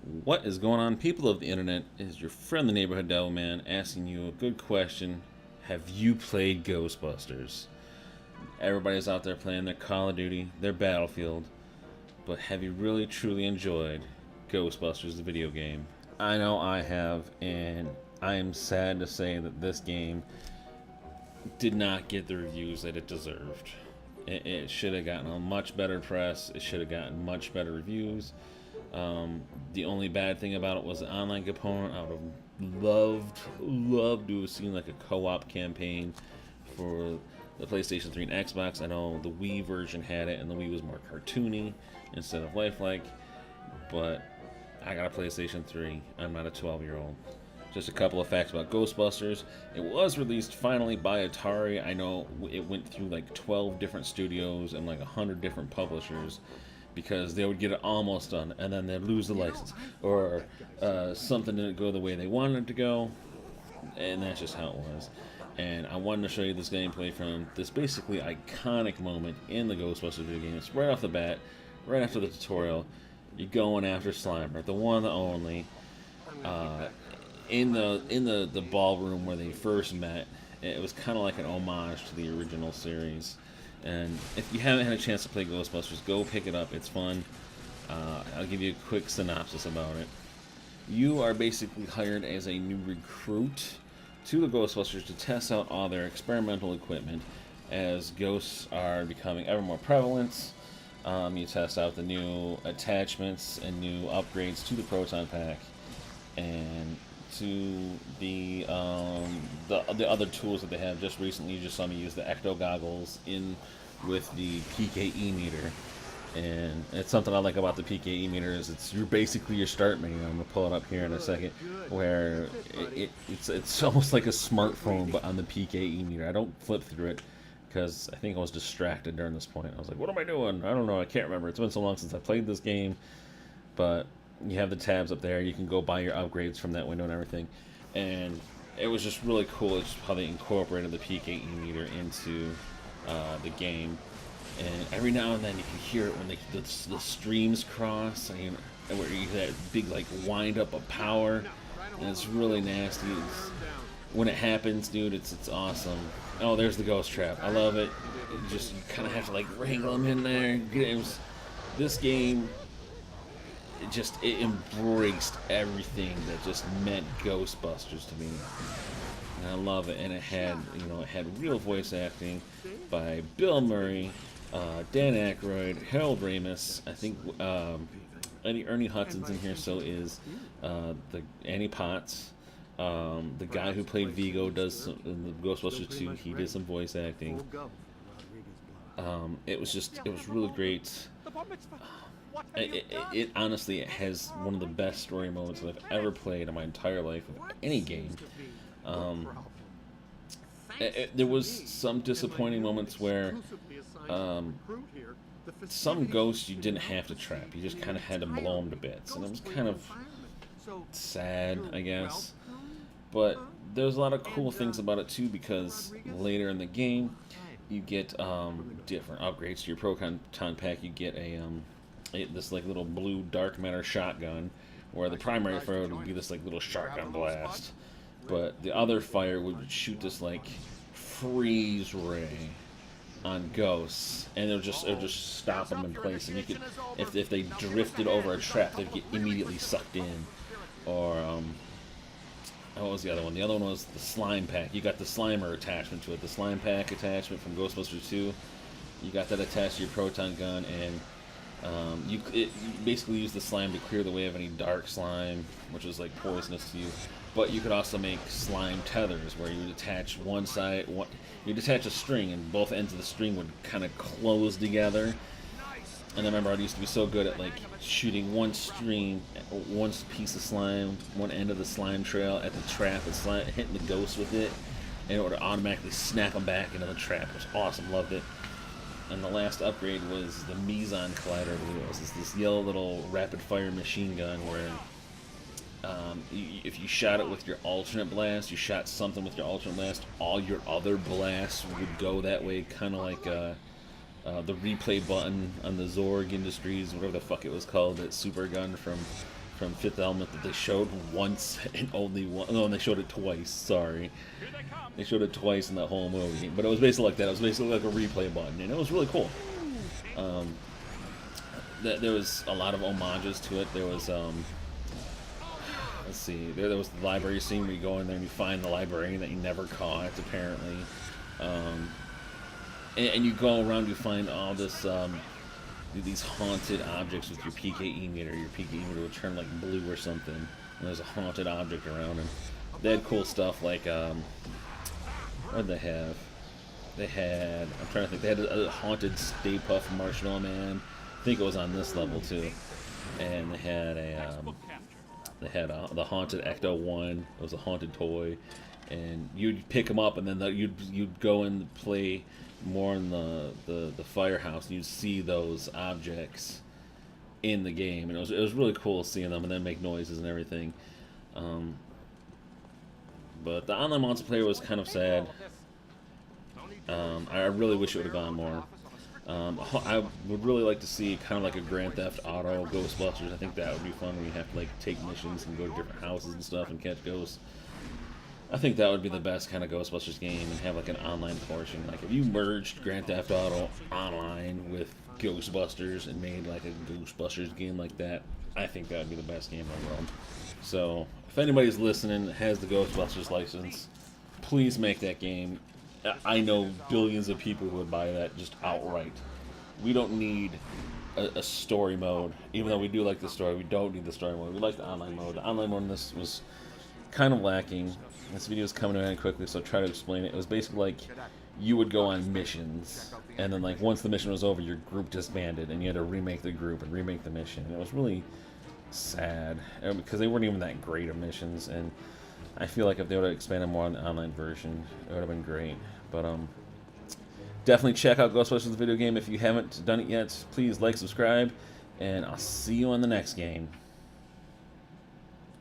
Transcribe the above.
What is going on, people of the internet? It is your friend, the Neighborhood Devil Man, asking you a good question. Have you played Ghostbusters? Everybody's out there playing their Call of Duty, their Battlefield, but have you really truly enjoyed Ghostbusters, the video game? I know I have, and I am sad to say that this game did not get the reviews that it deserved. It should have gotten a much better press. It should have gotten much better reviews. The only bad thing about it was the online component. I would have loved to have seen like a co-op campaign for the PlayStation 3 and Xbox. I know the Wii version had it, and the Wii was more cartoony instead of lifelike. But I got a PlayStation 3. I'm not a 12-year-old. Just a couple of facts about Ghostbusters. It was released finally by Atari. I know it went through like 12 different studios and like 100 different publishers, because they would get it almost done and then they'd lose the license, or something didn't go the way they wanted it to go, and that's just how it was. And I wanted to show you this gameplay from this basically iconic moment in the Ghostbusters video game. It's right off the bat, right after the tutorial. You're going after Slimer, the one, the only. In the ballroom where they first met, it was kind of like an homage to the original series. And if you haven't had a chance to play Ghostbusters, go pick it up. It's fun. I'll give you a quick synopsis about it. You are basically hired as a new recruit to the Ghostbusters to test out all their experimental equipment, as ghosts are becoming ever more prevalent. You test out the new attachments and new upgrades to the proton pack, and to the other tools that they have. Just recently, you just saw me use the ecto goggles in with the PKE meter, and it's something I like about the PKE meter is you're basically your start menu. I'm gonna pull it up here in a second, where it's almost like a smartphone but on the PKE meter. I don't flip through it because I think I was distracted during this point. I was like, what am I doing? I don't know. I can't remember. It's been so long since I played this game, but you have the tabs up there. You can go buy your upgrades from that window and everything. And it was just really cool just how they incorporated the PKE meter into the game. And every now and then you can hear it when the streams cross, and where you get that big like wind up of power, and it's really nasty. When it happens, dude, it's awesome. Oh, there's the ghost trap. I love it. You kind of have to like wrangle them in there. This game, it embraced everything that just meant Ghostbusters to me, and I love it. And it had real voice acting by Bill Murray, Dan Aykroyd, Harold Ramis. I think Ernie Hudson's in here. So is the Annie Potts, the guy who played Vigo does in the Ghostbusters 2. He did some voice acting. It was really great. It honestly has one of the best story moments that I've ever played in my entire life of any game. There was some disappointing moments where some ghosts you didn't have to trap. You just kind of had to blow them to bits. And it was kind of sad, I guess. But there's a lot of cool things about it too, because later in the game you get different upgrades to your proton pack. You get this like little blue dark matter shotgun, where the primary fire would be this like little shotgun blast, but the other fire would shoot this like freeze ray on ghosts, and it'll just stop them in place. And you could, if they drifted over a trap, they'd get immediately sucked in. Or what was the other one? The other one was the slime pack. You got the Slimer attachment to it, the slime pack attachment from Ghostbusters 2. You got that attached to your proton gun, and you basically use the slime to clear the way of any dark slime, which was like poisonous to you. But you could also make slime tethers, where you would attach you'd attach a string, and both ends of the string would kind of close together. And I remember I used to be so good at like shooting one piece of slime, one end of the slime trail at the trap, and hitting the ghost with it, and it would automatically snap them back into the trap. It was awesome, loved it. And the last upgrade was the Meson Collider wheels. It's this yellow little rapid-fire machine gun where if you shot it with your alternate blast, you shot something with your alternate blast, all your other blasts would go that way, kind of like the replay button on the Zorg Industries, whatever the fuck it was called, that super gun from from Fifth Element that they showed once and only one. No, and they showed it twice. Sorry, they showed it twice in that whole movie. But it was basically like that. It was basically like a replay button, and it was really cool. There was a lot of homages to it. There was let's see, there was the library scene where you go in there and you find the librarian that you never caught, apparently. And you go around, you find all this, these haunted objects with your PKE meter. Your PKE meter will turn like blue or something, and there's a haunted object around. And they had cool stuff like, what did they have? They had, I'm trying to think, they had a haunted Stay Puft Marshmallow Man. I think it was on this level too. And they had the haunted Ecto 1. It was a haunted toy, and you'd pick them up, and then you'd go and play more in the firehouse, and you'd see those objects in the game, and it was really cool seeing them and then make noises and everything. But the online multiplayer was kind of sad. I really wish it would have gone more. I would really like to see kind of like a Grand Theft Auto Ghostbusters. I think that would be fun when you have to like take missions and go to different houses and stuff and catch ghosts. I think that would be the best kind of Ghostbusters game, and have like an online portion. Like if you merged Grand Theft Auto Online with Ghostbusters and made like a Ghostbusters game like that, I think that would be the best game in the world. So if anybody's listening that has the Ghostbusters license, please make that game. I know billions of people who would buy that just outright. We don't need a story mode. Even though we do like the story, we don't need the story mode. We like the online mode. The online mode in this was kind of lacking. This video is coming to an end quickly, so I'll try to explain it. It was basically like you would go on missions, and then like once the mission was over, your group disbanded, and you had to remake the group and remake the mission. And it was really sad because they weren't even that great of missions, and I feel like if they would have expanded more on the online version, it would have been great. But definitely check out Ghostbusters the video game if you haven't done it yet. Please like, subscribe, and I'll see you on the next game.